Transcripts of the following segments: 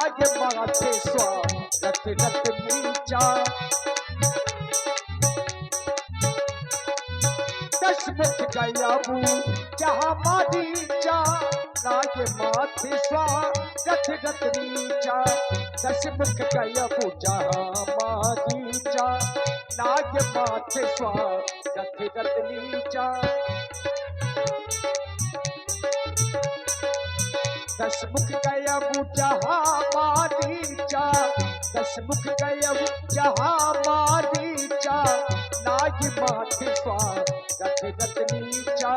नाग माथे स्वागत रत नीचा। दशमुख गया जहाँ मारीचा, नाग माथे स्वागत रत नीचा। दशमुख गया जहाँ मारीचा, नाग माथे स्वागत रत नीचा। दशमुख गया जहाँ मारीचा, दशमुख गया जहाँ मारीचा। नाग माथे स्वागत रत नीचा,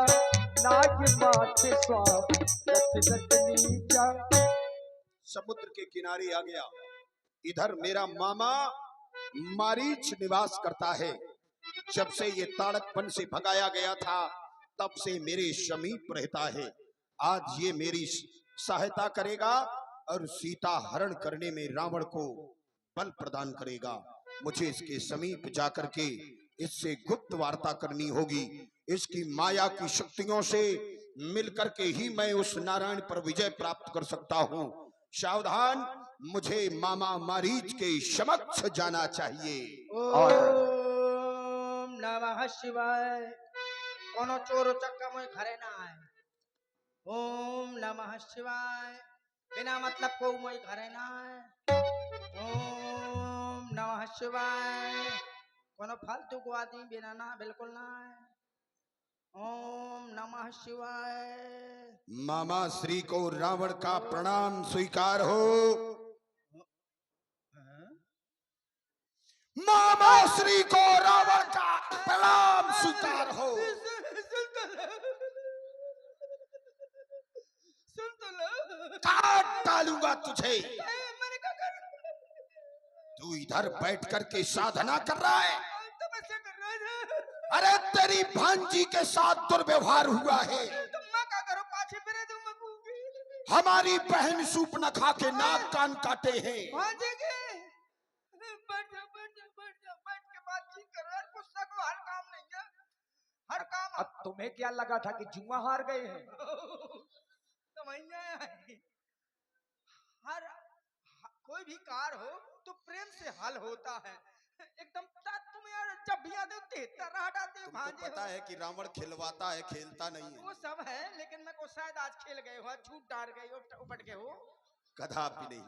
नाग माथे स्वागत रत नीचा। समुद्र के किनारे आ गया। इधर मेरा मामा मारीच निवास करता है। जब से ये ताड़कपन से भगाया गया था तब से मेरे समीप रहता है। आज ये मेरी सहायता करेगा और सीता हरण करने में रावण को बल प्रदान करेगा। मुझे इसके समीप जाकर के इससे गुप्त वार्ता करनी होगी। इसकी माया की शक्तियों से मिलकर के ही मैं उस नारायण पर विजय प्राप्त कर सकता हूँ। सावधान, मुझे मामा मारीच के समक्ष जाना चाहिए। ओम नमः शिवाय। कोनो चोर चक्का मोय घरे ना आए। ओम नमः शिवाय। बिना मतलब को मोय घरे ना आए। ओम नमः शिवाय। कोनो फालतू को आदमी बिना ना बिल्कुल ना आए। ओम नमः शिवाय। मामा श्री को रावण का प्रणाम स्वीकार हो। मामा श्री को रावण का प्रणाम स्वीकार हो। काट डालूंगा तुझे। तू इधर बैठ करके साधना कर रहा है। अरे तेरी भांजी के साथ दुर्व्यवहार हुआ है। हमारी बहन सूप न खा के नाक कान काटे हैं। हर काम। अब तुम्हें क्या लगा था कि जुआ हार गए हैं? हर कोई भी कार हो तो प्रेम से हल होता है। एकदम तुम यार जब भी आते हो तेरा हटाते हो। तुमको पता है कि रावण खिलवाता है, खेलता नहीं है। वो सब है, लेकिन मैं को शायद आज खेल गए हो, झूठ डाल गए हो, उपट गए हो। गधा भी नहीं।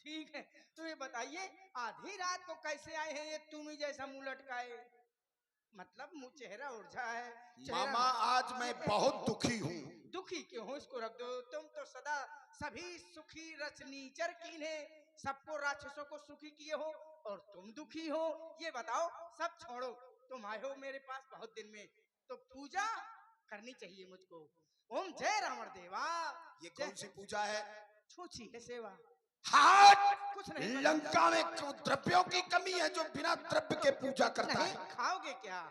ठीक है, तो ये बताइए आधी रात को कैसे आए हैं ये तुम ही जैसा मुंह लटकाए? मतलब मुंह चेहरा उर्झा है। मामा आज मैं बहुत दुखी हूँ। दुखी क्यों हो? इसको रख दो। तुम तो सदा सभी सुखी रचनीचर कीन्हे, सबको राक्षसों को सुखी किए हो और तुम दुखी हो। ये बताओ, सब छोड़ो, तुम आए हो मेरे पास बहुत दिन में, तो पूजा करनी चाहिए मुझको। ओम जय रावण देवा। ये कौन सी पूजा है? छूछी है सेवा। हाथ कुछ नहीं। लंका में द्रव्यों की कमी है जो बिना द्रव्य के पूजा करता है। खाओगे क्या?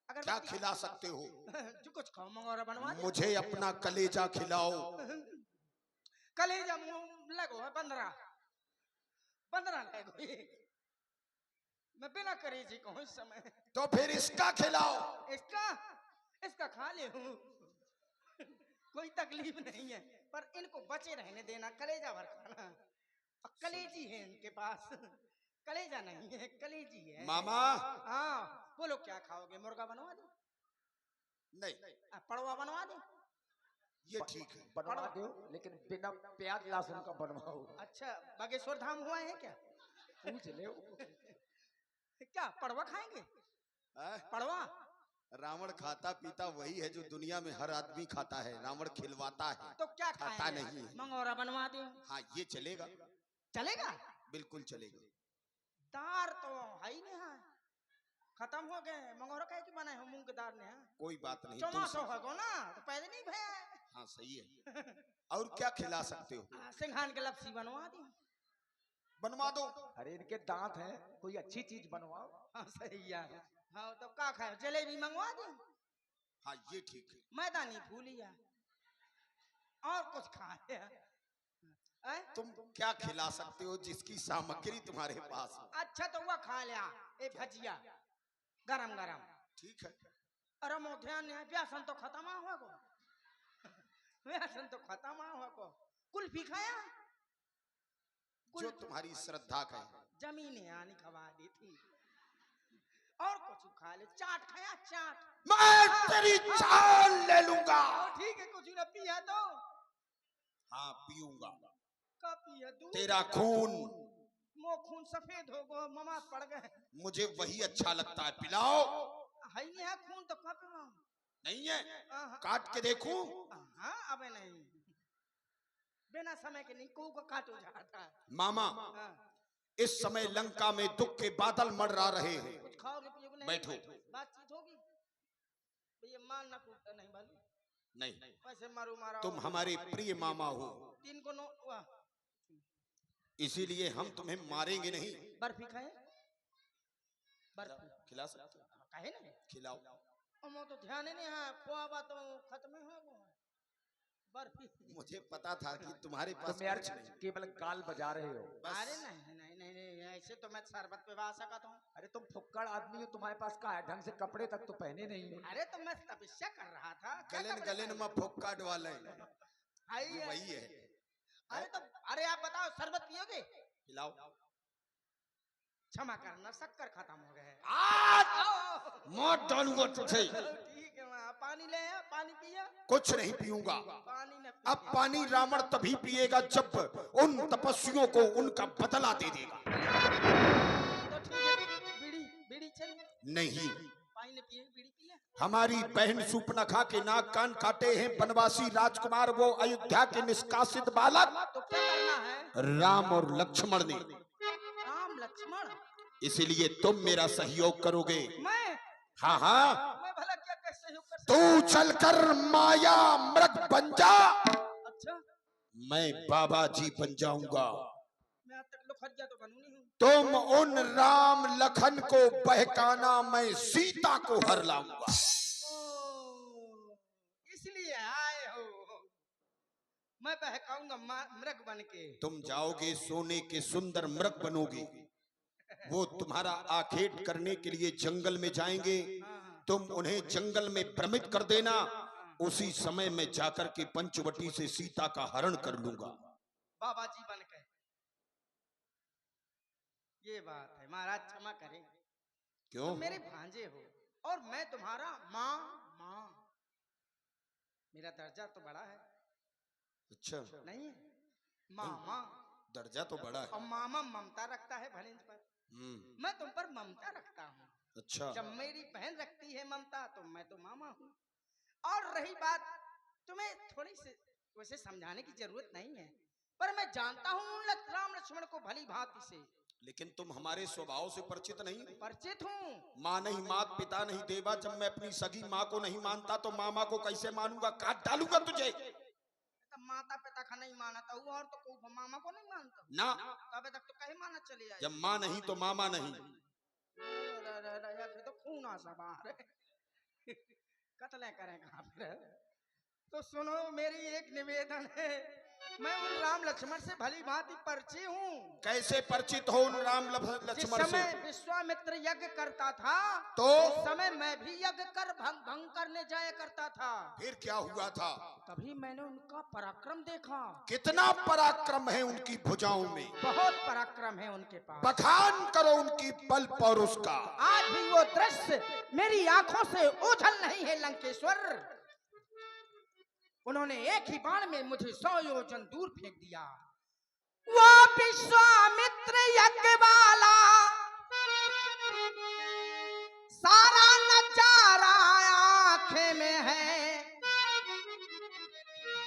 अगर क्या खिला सकते हो? जो कुछ खाओ मंगोरा बनवा दे। मुझे अपना कलेजा खिलाओ। कलेजा मुंह लगो है बंदरा लगो। मैं बिना कलेजे कहूँ इस समय। तो फिर इसका खिलाओ। इसका खा ले हूँ, कोई तकलीफ नहीं है, पर इनको बचे रहने देना, कलेजा भर खाना। कलेजी है इनके पास, कलेजा नहीं है, कलेजी है। मामा हाँ बोलो क्या खाओगे? मुर्गा बनवा दो? नहीं। पड़वा बनवा दो? ये ठीक है, बनवा दो, लेकिन बिना प्याज लहसुन का बनवाओ। अच्छा, बागेश्वर धाम हुआ है क्या? पूछ ले। क्या पड़वा खाएंगे? पड़वा रावण खाता पीता वही है जो दुनिया में हर आदमी खाता है। रावण खिलवाता है तो क्या खाता नहीं है। मंगोरा बनवा दो? हाँ ये चलेगा। चलेगा, बिल्कुल चलेगा। दार तो है ही नहीं है, खत्म हो गए। मंगोरा कहे कि बने हो मूंग दार ने? कोई बात नहीं, चौमासो होगो ना, तो पहले नहीं भैया। हाँ सही है। और क्या खिला सकते हो? सिंघान के लपसी बनवा दी? बनवा दो। अरे इनके दांत हैं, कोई अच्छी चीज बनवाओ। हाँ सही है। हाँ तो क्या खाए? जलेबी मंगवा दी? हाँ ये ठीक है। मैदानी फूलिया और कुछ खाए? तुम क्या खिला सकते हो जिसकी सामग्री तुम्हारे पास हो? अच्छा तो वह खा लिया, एक भजिया गरम गरम। ठीक है। अरे मो ध्यान नहीं, व्यासन तो खत्म हुआ को। व्यासन तो खत्म हुआ को। कुल्फी खाया? जो तुम्हारी श्रद्धा का है। जमीने आनी खवा दी थी और कुछ खा ले। चाट खाया चाट। मैं तेरी चाल ले लूंगा। ठीक है कुछ न पिया तो। हाँ पीऊंगा। कब पिया दूध? तेरा खून। मो खून सफेद हो गो ममा पड़ गए। मुझे वही अच्छा लगता है, पिलाओ। है नहीं है खून तो कब पिलाऊं? नहीं है, काट के देखूं? हाँ अबे नहीं, बिना समय के नहीं को काटो जाता। मामा इस समय लंका में दुख के बादल मंडरा रहे हैं। कुछ खाओगे पियोगे नहीं? बैठो। बातचीत होगी भैया। मारना कूटना नहीं भालू। नहीं वैसे मारो मारा। तुम हमारे प्रिय मामा हो, 3 को 9 वाह। इसीलिए हम तुम्हें मारेंगे नहीं। बर्फी खाए? बर्फी खिला सकते हो? काहे नहीं खिलाओ। हम तो ध्यान ही नहीं है। खोआ तो खत्म हो गो बर्फी। मुझे पता था कि तुम्हारे पास तुम यार कुछ नहीं। केवल गाल बजा रहे हो। अरे नहीं नहीं नहीं नहीं ऐसे तो मैं शरबत पे बा सकता हूँ। अरे तुम फुक्कड़ आदमी हो, तुम्हारे पास का है ढंग से कपड़े तक तो पहने नहीं है। अरे तो मैं तपस्या कर रहा था। गलन में फुक्का डवाले ये वही है। अरे तो अरे आप बताओ शरबत पियोगे? पिलाओ। क्षमा करना शक्कर खत्म हो गए। मौत डालूंगा तुझे। ठीक है वहाँ पानी ले आ, पानी पिया? कुछ नहीं पीऊंगा। पानी न अब पानी रावण तभी पिएगा जब उन तपस्वियों को उनका बदला दे देगा। तो ठीक है बीड़ी बीड़ी चल। नहीं पानी न पिए बीड़ी पिया। हमारी बहन सूपनखा के नाक कान काटे हैं बनवासी राजकुमार, वो अयोध्या के निष्कासित बालक। तो क्या करना है? राम और लक्ष्मण ने। राम लक्ष्मण? इसीलिए तुम मेरा सहयोग करोगे। मैं? हाँ हाँ मैं भला क्या कर सहयोग कर तू चलकर माया मृग बन जा। अच्छा मैं बाबा जी बन जाऊंगा। मैं आज तक लोखरिया तो बनू नहीं हूँ। तुम उन राम लखन को बहकाना, मैं सीता को हर लाऊंगा। इसलिए आए हो। मैं बहकाऊंगा मृग बन के। तुम जाओगे सोने के सुंदर मृग बनोगे। वो तुम्हारा आखेट करने के लिए जंगल में जाएंगे। तुम उन्हें जंगल में भ्रमित कर देना। उसी समय में जाकर के पंचवटी से सीता का हरण कर लूंगा। बाबा जी बन के। ये बात है महाराज क्षमा करें। क्यों? तुम मेरे भांजे हो और मैं तुम्हारा माँ माँ। मेरा दर्जा तो बड़ा है। अच्छा नहीं है मामा दर्जा तो बड़ा है। और मामा ममता रखता है भलेंस पर। मैं तुम पर ममता रखता हूँ। अच्छा जब मेरी बहन रखती है ममता तो मैं तो मामा हूँ। और रही बात तुम्हें थोड़ी सी वैसे समझाने की जरूरत नहीं है, पर मैं जानता हूँ राम लक्ष्मण को भली भांति से। लेकिन तुम हमारे स्वभाव से परिचित नहीं। परिचित हूँ। माँ नहीं मात पिता नहीं देवा। जब मैं अपनी सगी माँ को नहीं मानता तो मामा को कैसे मानूंगा? काट डालूंगा तुझे। माता पिता का नहीं मानता हूँ और तो को मामा को नहीं मानता ना। तब तक तो कहीं माना चले आए। जब माँ नहीं तो मामा नहीं। तो खून आ सब कत्ले करेगा फिर। तो सुनो मेरी एक निवेदन है। मैं उन राम लक्ष्मण से भली भांति परिचित हूँ। कैसे परिचित हो उन राम लक्ष्मण से? जिस समय विश्वामित्र यज्ञ करता था तो उस समय मैं भी यज्ञ कर भंग करने जाया करता था। फिर क्या हुआ था? तभी मैंने उनका पराक्रम देखा। कितना पराक्रम है उनकी भुजाओं में। बहुत पराक्रम है उनके पास। बखान करो उनकी बल पौरुष का। आज भी वो दृश्य मेरी आंखों से ओझल नहीं है लंकेश्वर। उन्होंने एक ही बाण में मुझे 100 योजन दूर फेंक दिया। वो विश्वामित्र यज्ञ वाला सारा नजारा आंखें में है।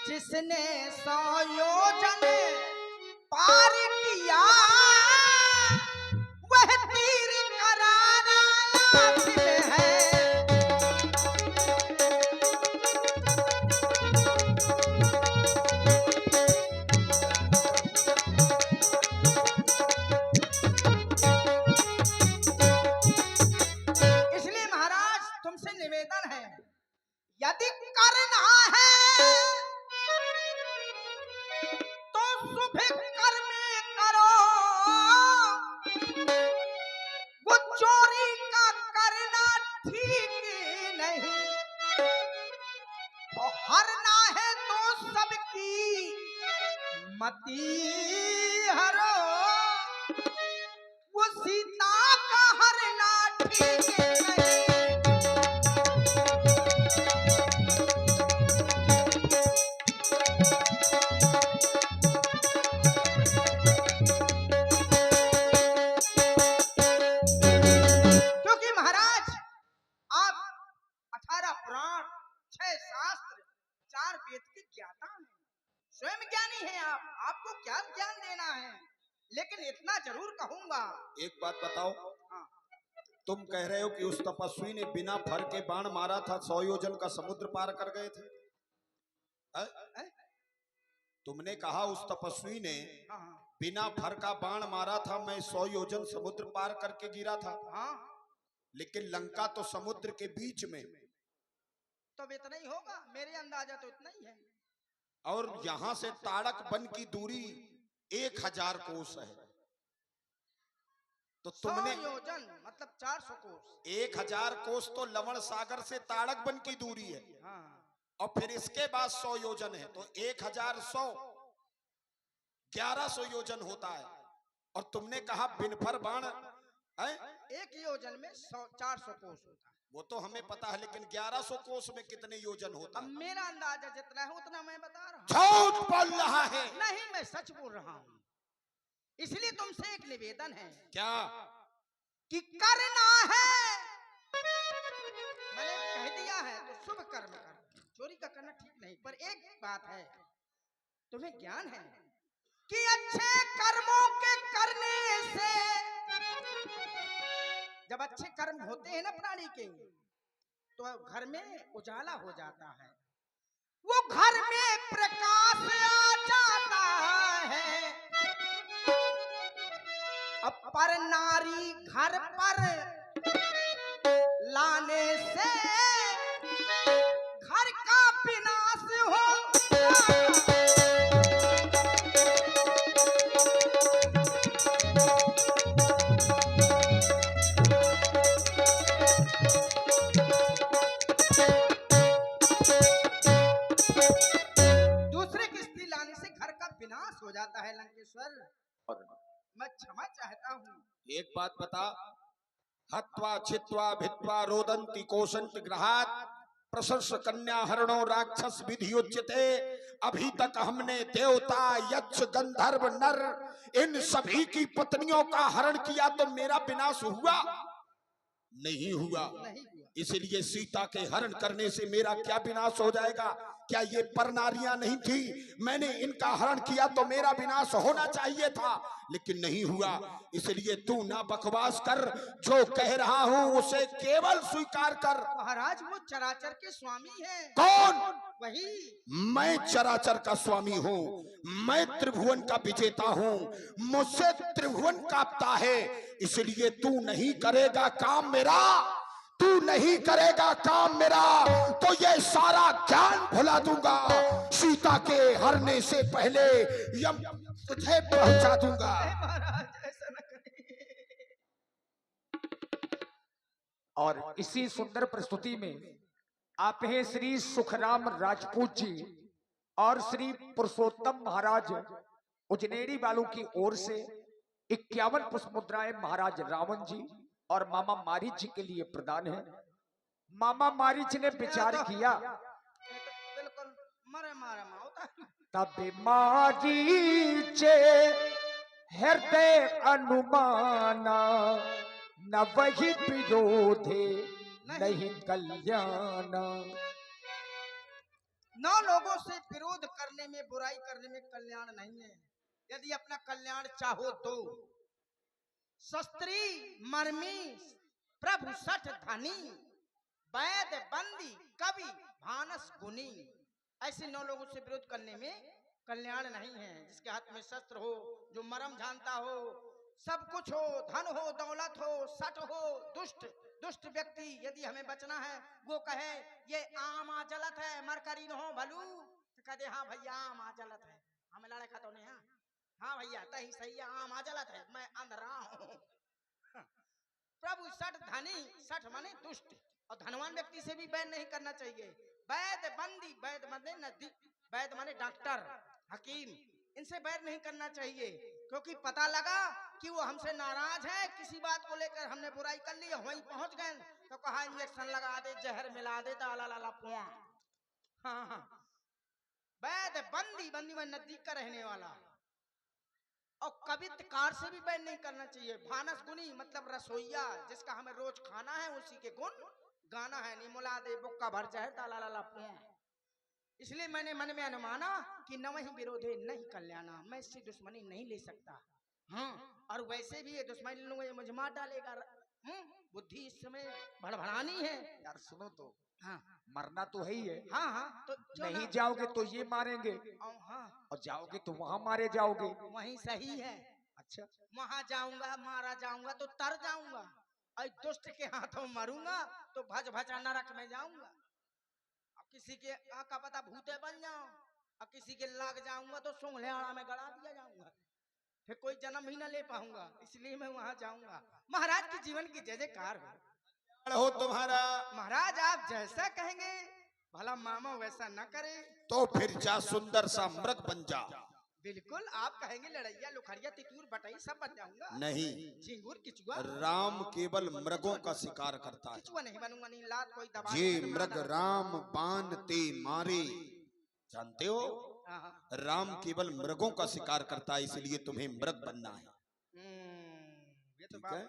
जिसने 100 योजन पार किया वह तीर करारा आंख में है। निवेदन है यदि करना है तो शुभ कर्म करो। वो चोरी का करना ठीक नहीं। और हरना है तो सबकी मती हरो वो सीता का हरना ठीक नहीं। क्योंकि महाराज आप 18 पुराण, 6 शास्त्र, 4 वेद के ज्ञाता हैं, स्वयं ज्ञानी हैं आप, आपको क्या ज्ञान देना है। लेकिन इतना जरूर कहूंगा। एक बात बताओ, हाँ, तुम कह रहे हो कि उस तपस्वी ने बिना फर के बाण मारा था, 100 योजन का समुद्र पार कर गए थे? है? तुमने कहा उस तपस्वी ने हाँ, हाँ, बिना फर का बाण मारा था, मैं 100 योजन समुद्र पार करके गिरा था। हाँ, लेकिन लंका तो समुद्र के बीच में, तो अब इतना ही होगा, मेरे अंदाजा तो इतना ही है। और यहां से ताड़क वन की दूरी 1000 कोस है। तो 100 तुमने योजन मतलब 400 कोस। 1000 कोस तो लवण सागर से ताड़क वन की दूरी है, हाँ, और फिर इसके बाद 100 योजन है, तो 1100 1100 योजन होता है। और तुमने कहा बिनफर बाण है, एक योजन में 400 कोस होता है। वो तो हमें पता है, लेकिन 1100 कोस में कितने योजन होता अब है? मेरा अंदाजा जितना है उतना मैं बता रहा हूँ। झूठ बोल रहा है। नहीं, मैं सच बोल रहा हूँ। इसलिए तुमसे एक निवेदन है क्या? कि करना है, मैंने कह दिया है तो शुभ कर्म कर, चोरी का करना ठीक नहीं। पर एक बात है, तुम्हें ज्ञान है कि अच्छे कर्मों के करने से, जब अच्छे कर्म होते हैं ना प्राणी के, तो घर में उजाला हो जाता है, वो घर में प्रकाश आ जाता है। अब पर नारी घर पर लाने से घर का विनाश हो। दूसरे की स्त्री लाने से घर का विनाश हो जाता है। लंकेश्वर, मैं क्षमा चाहता हूँ। एक बात बता, हत्वा छित्वा भित्वा रोदंती कोशंत ग्रहात प्रशंस कन्या हरणो राक्षस विधियोच्यते। अभी तक हमने देवता, यक्ष, गंधर्व, नर, इन सभी की पत्नियों का हरण किया, तो मेरा विनाश हुआ? नहीं हुआ। नहीं हुआ। इसलिए सीता के हरण करने से मेरा क्या विनाश हो जाएगा? क्या ये पर नारियां नहीं थी? मैंने इनका हरण किया तो मेरा विनाश होना चाहिए था, लेकिन नहीं हुआ। इसलिए तू ना बकवास कर, जो कह रहा हूँ उसे केवल स्वीकार कर। महाराज, वो चराचर के स्वामी हैं। कौन? वही। मैं चराचर का स्वामी हूँ, मैं त्रिभुवन का विजेता हूँ, मुझसे त्रिभुवन कांपता है। इसलिए तू नहीं करेगा काम मेरा, तू नहीं करेगा काम मेरा, तो ये सारा ज्ञान भुला दूंगा। सीता के हरने से पहले यम तुझे पहुंचा दूंगा। महाराज, ऐसा न करें। और इसी सुंदर प्रस्तुति में आप हैं श्री सुखराम राजपूत जी और श्री पुरुषोत्तम महाराज उजनेरी वालों की ओर से 51 पुष्प मुद्राएं महाराज रावण जी और मामा मारीच जी के लिए प्रदान है। मामा मारीच ने विचार किया, बिल्कुल मरे मारे होता है। तब मारीच हृदय अनुमाना, न वही विरोधे नहीं कल्याण। 9 लोगों से विरोध करने में, बुराई करने में कल्याण नहीं है। यदि अपना कल्याण चाहो तो शस्त्री मर्मी प्रभु सठ धनी वैद बंदी कवि भानस गुनी, ऐसे 9 लोगों से विरोध करने में कल्याण नहीं है। जिसके हाथ में शस्त्र हो, जो मरम जानता हो, सब कुछ हो, धन हो, दौलत हो, सठ हो, दुष्ट व्यक्ति, यदि हमें बचना है, वो कहे ये आम आजलत है, मरकरी न हो भलू, तो कह दे हाँ भैया आम आजलत है, हमें लड़े का तो नहीं। हाँ भैया तही सही है, आम आजलत है, मैं अंधरा हूँ। प्रभु सठ धनी, सठ माने दुष्ट, और धनवान व्यक्ति से भी बैर नहीं करना चाहिए। वैद बंदी, वैद माने नदी, वैद माने डॉक्टर, हकीम, इनसे बैर नहीं करना चाहिए। क्योंकि पता लगा कि वो हमसे नाराज है, किसी बात को लेकर हमने बुराई कर ली, वहीं पहुंच गए तो कहा इंजेक्शन लगा दे, जहर मिला दे, ताला पुआ। हाँ हाँ, वैद बंदी बंदी में नजदीक का रहने वाला। और कवित्रकार से भी बैन नहीं करना चाहिए। भानस गुनी मतलब रसोईया, जिसका हमें रोज खाना है, उसी के गुण गाना है। नहीं मुला दे बुक्का भर जाए, ताला पुआ। इसलिए मैंने मन में अनुमाना कि न वही विरोधे नहीं कल्याणा, मैं इससे दुश्मनी नहीं ले सकता। हाँ, और वैसे भी ये दुश्मनी लूंगा, ये मुझे मार डालेगा। बुद्धि इस समय भड़भड़ानी है। यार सुनो तो, हाँ मरना तो है ही है। हाँ हाँ, तो क्यों नहीं ना? जाओगे तो ये मारेंगे, हाँ, और जाओगे तो वहां मारे जाओगे। वही सही है। अच्छा, वहां जाऊंगा, मारा जाऊंगा तो तर जाऊंगा, और दुष्ट के हाथों मरूंगा तो भज भजा नरक में जाऊंगा। अब किसी के का पता भूते बन जाऊं, और किसी के लग जाऊंगा तो सुंघले आड़ा में गड़ा दिया जाऊंगा, फिर कोई जन्म ही ना ले पाऊंगा। इसलिए मैं वहां जाऊंगा। महाराज की जीवन की जय जयकार हो। हो तुम्हारा। महाराज आप जैसा कहेंगे, भला मामा वैसा न करे। तो फिर जा सुंदर सा मृग बन जा। बिल्कुल, आप कहेंगे लड़ैया लुखड़िया तितूर बटई सब बन जाऊंगा। नहीं, झिंगुर किचुआ। राम केवल मृगों का शिकार करता है। किचुआ नहीं बनूंगा, नहीं लात कोई दबा ये के मृग राम बाण ते मारे, जानते हो? हाँ, हाँ। राम केवल मृगों का शिकार करता है, इसलिए तुम्हें मृग बनना है। ये तो ठीक बात है।